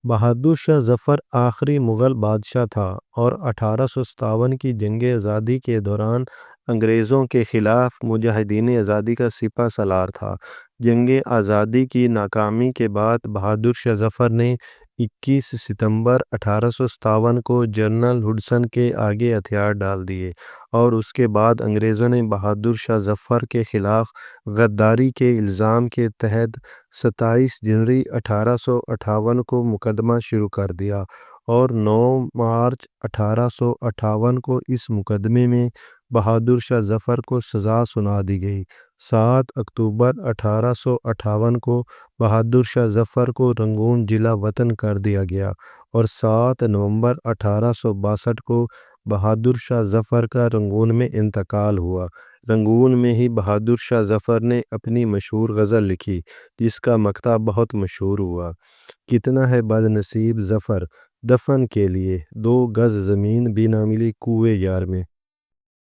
بہادر شاہ ظفر آخری مغل بادشاہ تھا اور 1857 کی جنگ آزادی کے دوران انگریزوں کے خلاف مجاہدین آزادی کا سپہ سالار تھا۔ جنگ آزادی کی ناکامی کے بعد بہادر شاہ ظفر نے 21 ستمبر 1857 کو جنرل ہڈسن کے آگے ہتھیار ڈال دیے اور اس کے بعد انگریزوں نے بہادر شاہ ظفر کے خلاف غداری کے الزام کے تحت 27 جنوری 1858 کو مقدمہ شروع کر دیا اور 9 مارچ 1858 کو اس مقدمے میں بہادر شاہ ظفر کو سزا سنا دی گئی۔ 7 اکتوبر 1858 کو بہادر شاہ ظفر کو رنگون جلا وطن کر دیا گیا اور 7 نومبر 1862 کو بہادر شاہ ظفر کا رنگون میں انتقال ہوا۔ رنگون میں ہی بہادر شاہ ظفر نے اپنی مشہور غزل لکھی جس کا مقطع بہت مشہور ہوا۔ کتنا ہے بد نصیب ظفر دفن کے لیے 2 گز زمین بھی نہ ملی کوئے یار میں۔